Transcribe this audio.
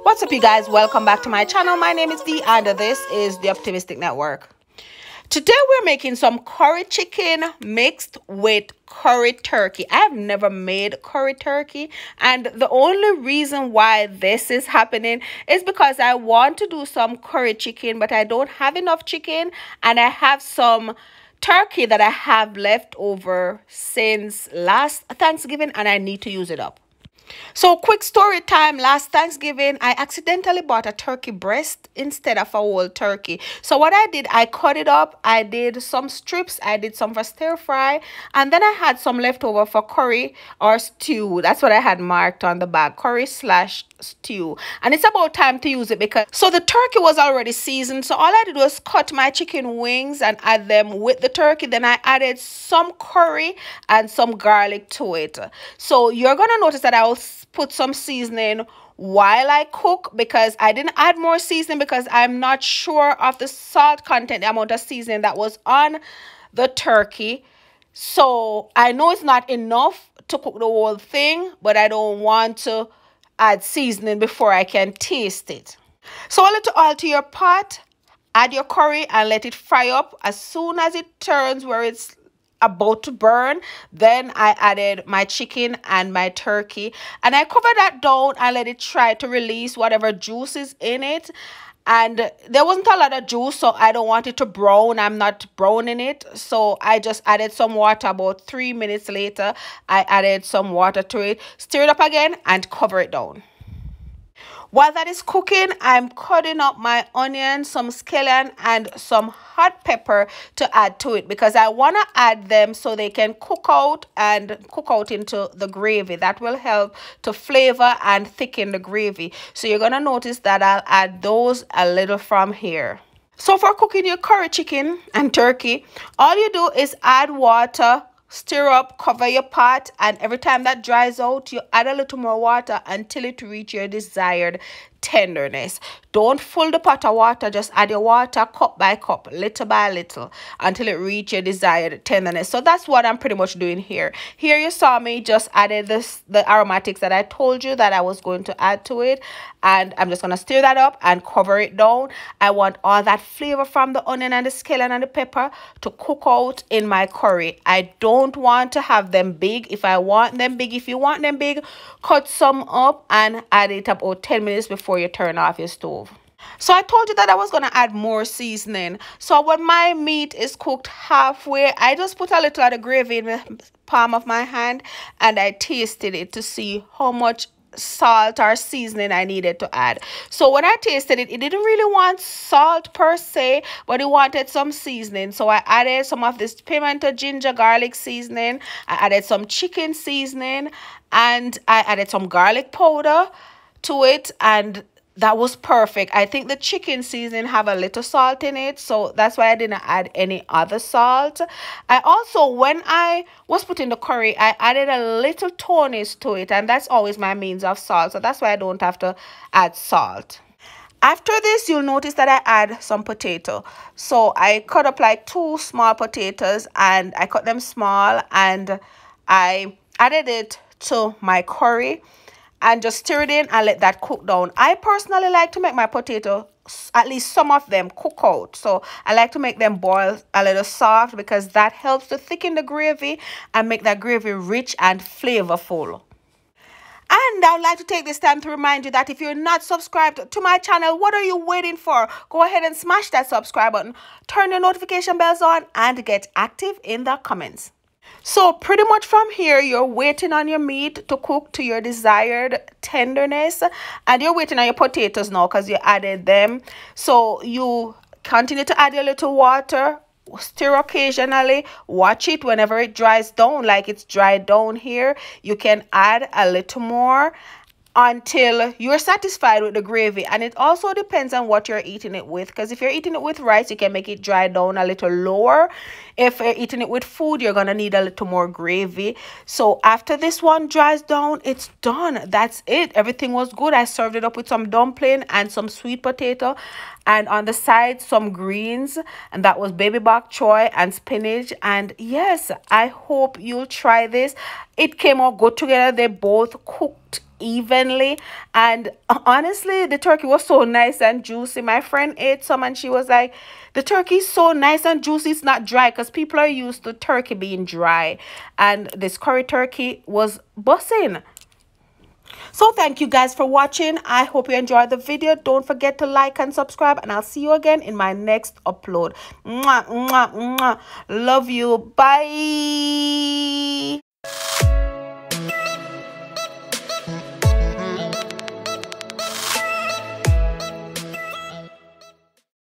What's up, you guys? Welcome back to my channel. My name is Dee and this is the Optimistic Network. Today we're making some curry chicken mixed with curry turkey. I've never made curry turkey, and the only reason why this is happening is because I want to do some curry chicken, but I don't have enough chicken, and I have some turkey that I have left over since last Thanksgiving and I need to use it up. So, quick story time. Last Thanksgiving, I accidentally bought a turkey breast instead of a whole turkey. So what I did, I cut it up. I did some strips. I did some for stir fry. And then I had some leftover for curry or stew. That's what I had marked on the bag. Curry/stew. And it's about time to use it because... So the turkey was already seasoned. So all I did was cut my chicken wings and add them with the turkey. Then I added some curry and some garlic to it. So you're going to notice that I'll put some seasoning while I cook, because I didn't add more seasoning because I'm not sure of the salt content, the amount of seasoning that was on the turkey. So I know it's not enough to cook the whole thing, but I don't want to add seasoning before I can taste it. So a little oil to your pot, add your curry and let it fry up. As soon as it turns where it's about to burn, then I added my chicken and my turkey, and I covered that down and let it try to release whatever juice is in it. And there wasn't a lot of juice, so I don't want it to brown. I'm not browning it, so I just added some water. About 3 minutes later, I added some water to it, stir it up again and cover it down. While that is cooking, I'm cutting up my onion, some scallion, and some hot pepper to add to it, because I want to add them so they can cook out into the gravy. That will help to flavor and thicken the gravy. So you're going to notice that I'll add those a little from here. So for cooking your curry chicken and turkey, all you do is add water, stir up, cover your pot, and every time that dries out, you add a little more water until it reaches your desired tenderness. Don't fill the pot of water, just add your water cup by cup, little by little, until it reaches your desired tenderness. So that's what I'm pretty much doing here. Here you saw me just added the aromatics that I told you that I was going to add to it, and I'm just going to stir that up and cover it down. I want all that flavor from the onion and the scallion and the pepper to cook out in my curry. I don't want to have them big. If you want them big, cut some up and add it about 10 minutes before you turn off your stove. So I told you that I was going to add more seasoning. So when my meat is cooked halfway, I just put a little of the gravy in the palm of my hand and I tasted it to see how much salt or seasoning I needed to add. So when I tasted it, it didn't really want salt per se, but it wanted some seasoning. So I added some of this pimento, ginger, garlic seasoning. I added some chicken seasoning, and I added some garlic powder to it, and that was perfect. I think the chicken seasoning have a little salt in it, so that's why I didn't add any other salt. I also, when I was putting the curry, I added a little tonics to it, and that's always my means of salt, so that's why I don't have to add salt. After this, you'll notice that I add some potato. So I cut up like 2 small potatoes, and I cut them small, and I added it to my curry and just stir it in and let that cook down. I personally like to make my potato, at least some of them, cook out. So I like to make them boil a little soft, because that helps to thicken the gravy and make that gravy rich and flavorful. And I would like to take this time to remind you that if you're not subscribed to my channel, what are you waiting for? Go ahead and smash that subscribe button, turn your notification bells on, and get active in the comments. So pretty much from here, you're waiting on your meat to cook to your desired tenderness, and you're waiting on your potatoes now because you added them. So you continue to add your little water, stir occasionally, watch it whenever it dries down, like it's dried down here. You can add a little more until you're satisfied with the gravy. And it also depends on what you're eating it with, because if you're eating it with rice, you can make it dry down a little lower. If you're eating it with food, you're gonna need a little more gravy. So after this one dries down, it's done. That's it. Everything was good. I served it up with some dumpling and some sweet potato, and on the side some greens, and that was baby bok choy and spinach. And yes, I hope you'll try this. It came out good together. They both cooked evenly. And honestly, the turkey was so nice and juicy. My friend ate some and she was like, the turkey is so nice and juicy, it's not dry, because people are used to turkey being dry, and this curry turkey was bussing. So thank you guys for watching. I hope you enjoyed the video. Don't forget to like and subscribe, and I'll see you again in my next upload. Mwah, mwah, mwah. Love you. Bye.